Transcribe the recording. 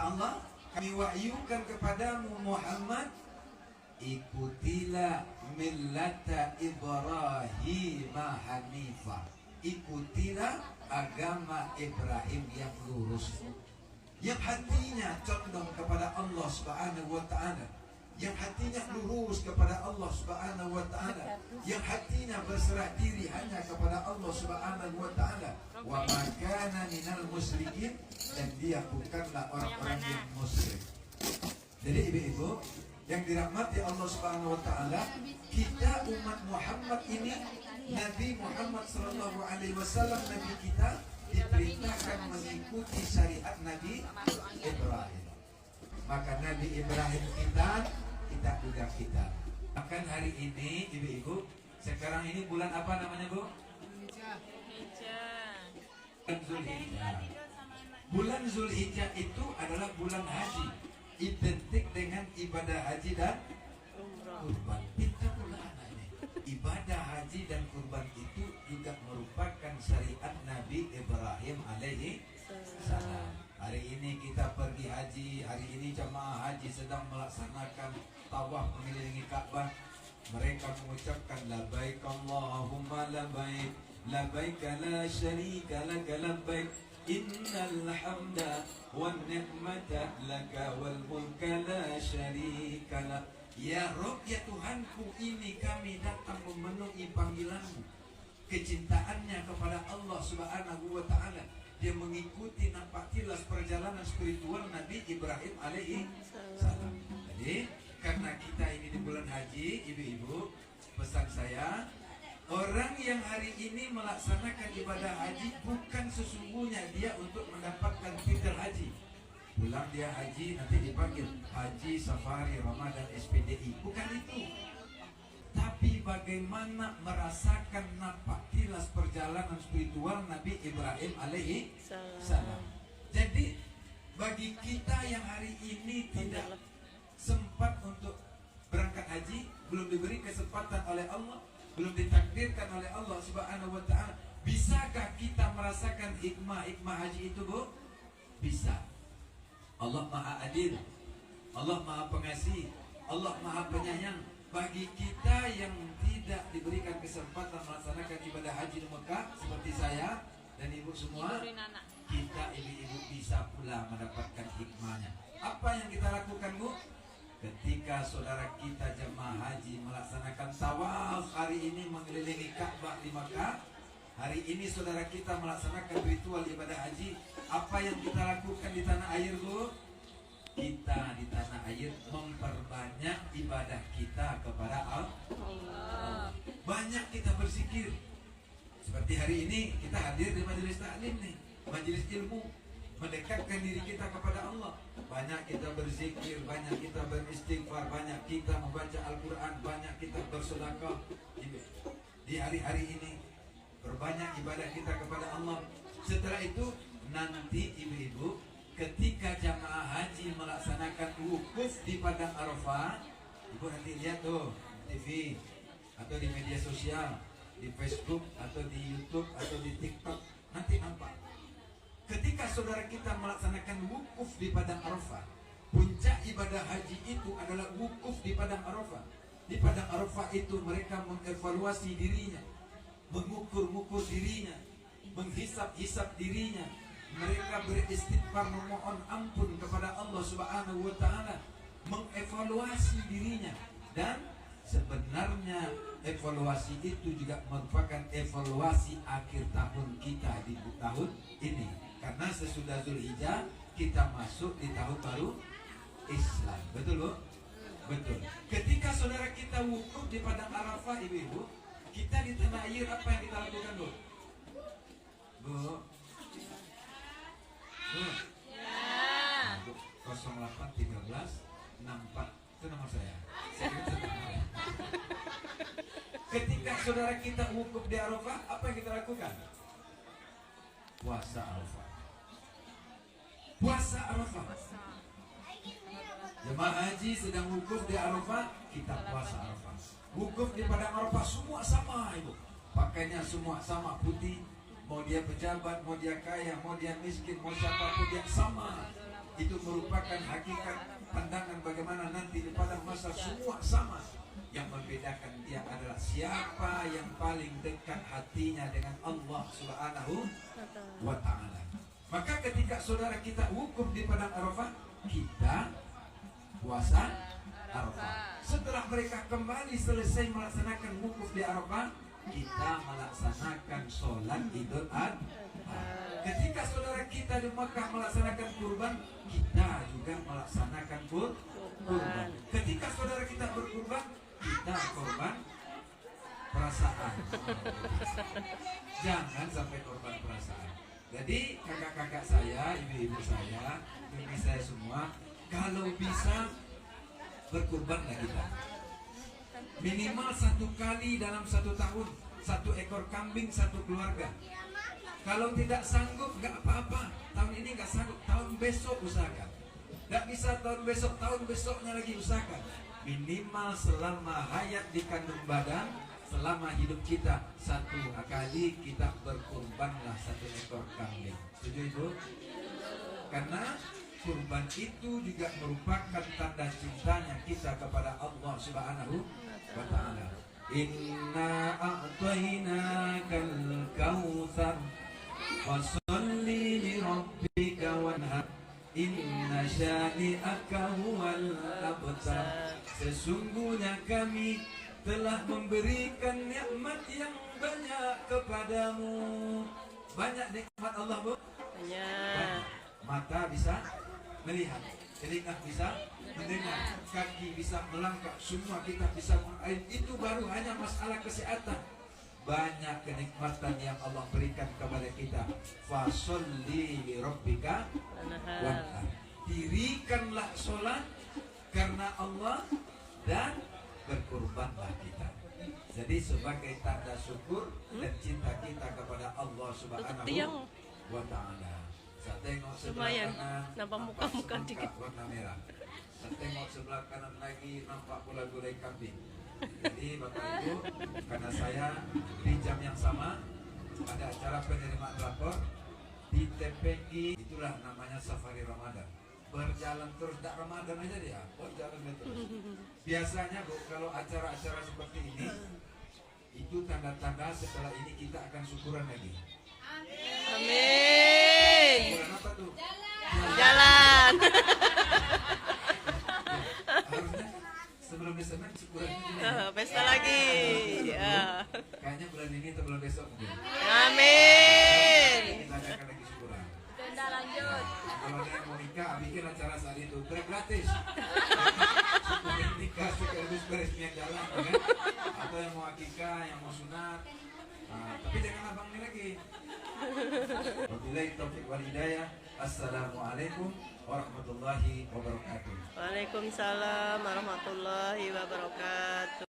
Allah, kami wahyukan kepadamu Muhammad, ikutilah millata Ibrahim Hanifah. Ikutilah agama Ibrahim yang lurus, yang hatinya condong kepada Allah Subhanahu wa ta'ala, yang hatinya lurus kepada Allah Subhanahu wa ta'ala, yang hatinya berserah diri hanya kepada Allah Subhanahu wa ta'ala. Wa ma kana minal musyrikin, dan dia bukanlah orang-orang yang musyrik. Jadi ibu-ibu yang dirahmati Allah Subhanahu wa ta'ala, kita umat Muhammad ini, Nabi Muhammad sallallahu alaihi wasallam, Nabi kita diperintahkan mengikuti syariat Nabi Ibrahim. Maka Nabi Ibrahim kita juga kita. Bahkan hari ini ibu-ibu, sekarang ini bulan apa namanya Bu? Zulhijjah. Bulan Zulhijjah itu adalah bulan haji, identik dengan ibadah haji dan kurban. Pintar pula anak ini. Ibadah haji dan kurban itu juga merupakan syariat Nabi Ibrahim alaihi salam. Hari ini kita pergi haji, hari ini jamaah haji sedang melaksanakan tawaf mengelilingi Ka'bah. Mereka mengucapkan labbaik Allahumma labbaik, labbaik la syarika laka labbaik, innal hamda wan ni'mata laka wal mulka la syarika lak. Ya Rabb, ya Tuhanku, ini kami datang memenuhi panggilanmu. Kecintaannya kepada Allah Subhanahu wa ta'ala, dia mengikuti nampak jelas perjalanan spiritual Nabi Ibrahim alaihi salam. Jadi karena kita ini di bulan haji, ibu-ibu, pesan saya, orang yang hari ini melaksanakan ibadah haji bukan sesungguhnya dia untuk mendapatkan titel haji. Pulang dia haji, nanti dipanggil Haji Safari Ramadan SPDI. Bukan itu. Tapi bagaimana merasakan nampak jelas perjalanan spiritual Nabi Ibrahim alaihi salam. Jadi bagi kita yang hari ini tidak sempat untuk berangkat haji, belum diberi kesempatan oleh Allah, belum ditakdirkan oleh Allah Subhanahu wa ta'ala, bisakah kita merasakan hikmah haji itu, Bu? Bisa. Allah Maha Adil, Allah Maha Pengasih, Allah Maha Penyayang. Bagi kita yang tidak diberikan kesempatan melaksanakan ibadah haji di Mekah seperti saya dan ibu semua, kita ibu-ibu bisa pula mendapatkan hikmahnya. Apa yang kita lakukan, Bu? Ketika saudara kita jemaah haji melaksanakan tawaf hari ini mengelilingi Ka'bah di Mekah, hari ini saudara kita melaksanakan ritual ibadah haji, apa yang kita lakukan di tanah air, Bu? Kita di tanah air memperbanyak ibadah kita kepada Allah. Banyak kita berzikir. Seperti hari ini kita hadir di majelis taklim nih, majelis ilmu, mendekatkan diri kita kepada Allah. Banyak kita berzikir, banyak kita beristighfar, banyak kita membaca Al-Quran, banyak kita bersedekah. Di hari-hari ini berbanyak ibadah kita kepada Allah. Setelah itu nanti ibu-ibu, ketika jamaah haji melaksanakan wukuf di Padang Arafah, ibu nanti lihat tuh TV atau di media sosial, di Facebook atau di YouTube atau di TikTok, nanti nampak. Ketika saudara kita melaksanakan wukuf di Padang Arafah, puncak ibadah haji itu adalah wukuf di Padang Arafah. Di Padang Arafah itu mereka mengevaluasi dirinya, mengukur-ukur dirinya, menghisap-hisap dirinya. Mereka beristighfar, memohon ampun kepada Allah Subhanahu wa ta'ala, mengevaluasi dirinya. Dan sebenarnya evaluasi itu juga merupakan evaluasi akhir tahun kita di tahun ini. Karena sesudah Zulhijjah kita masuk di tahun baru Islam. Betul, Bu? Betul. Ketika saudara kita wukuf di Padang Arafah, ibu-ibu, kita di tanah air, apa yang kita lakukan, Bu? Bu? Ya. 0813 64 itu nomor saya. Ketika saudara kita wukuf di Arafah, apa yang kita lakukan? Puasa Arafah. Puasa Arafah. Jemaah haji sedang wukuf di Arafah, kita puasa Arafah. Wukuf di Padang Arafah semua sama, ibu. Pakainya semua sama, putih. Mau dia pejabat, mau dia kaya, mau dia miskin, mau siapapun dia sama. Itu merupakan hakikat pandangan bagaimana nanti di pada masa semua sama. Yang membedakan dia adalah siapa yang paling dekat hatinya dengan Allah Subhanahu wa ta'ala. Maka ketika saudara kita wukuf di padang Arafah, kita puasa Arafah. Setelah mereka kembali selesai melaksanakan wukuf di Arafah, kita melaksanakan sholat Idul Adha. Ketika saudara kita di Mekah melaksanakan kurban, kita juga melaksanakan kurban. Ketika saudara kita berkurban, kita korban perasaan. Jangan sampai korban perasaan. Jadi kakak-kakak saya, ibu-ibu saya, ibu saya semua, kalau bisa berkurbanlah kita. Minimal 1 kali dalam 1 tahun, 1 ekor kambing 1 keluarga. Kalau tidak sanggup nggak apa-apa. Tahun ini nggak sanggup, tahun besok usahakan. Nggak bisa tahun besok, tahun besoknya lagi usahakan. Minimal selama hayat di kandung badan, selama hidup kita 1 kali kita berkurbanlah 1 ekor kambing. Setuju itu? Karena kurban itu juga merupakan tanda cintanya kita kepada Allah Subhanahu wa ta'ala. Inna a'tainakal kautsar fasholli li rabbika wanhar inna syani'aka huwal abtar. Sesungguhnya kami telah memberikan nikmat yang banyak kepadamu. Banyak nikmat Allah, Bu? Banyak. Mata bisa melihat, telinga bisa mendengar, kaki bisa melangkah, semua kita bisa mengalir. Itu baru hanya masalah kesehatan. Banyak kenikmatan yang Allah berikan kepada kita. Fasholli li rabbika wanhar. Dirikanlah sholat karena Allah dan berkurbanlah kita. Jadi sebagai tanda syukur dan cinta kita kepada Allah Subhanahu wa ta'ala. Saya tengok sebelah kanan, nampak muka-muka dikit warna merah. Saya tengok sebelah kanan lagi, nampak pula gulai kambing. Jadi Bapak Ibu, karena saya di jam yang sama ada acara penerimaan rapor di TPI, itulah namanya Safari Ramadan. Berjalan terus, tidak Ramadan aja dia, berjalan terus. Biasanya Bu, kalau acara-acara seperti ini, itu tanda-tanda setelah ini kita akan syukuran lagi. Amin. Syukuran apa tuh? Jalan. Harusnya sebelum Desember syukuran ini. Pesta lagi. Ya. Kayaknya bulan ini atau bulan besok mungkin. Amin. Kita akan lagi syukuran. Tenda lanjut. Kalau ada yang mau nikah, bikin acara saat itu gratis. Syukurin nikah sekaligus beresmian jalan, kan? Atau yang mau akikah, yang mau sunat. Nah, tapi jangan abang ini lagi. Wabillahi taufiq wal hidayah. Assalamualaikum warahmatullahi wabarakatuh. Waalaikumsalam warahmatullahi wabarakatuh.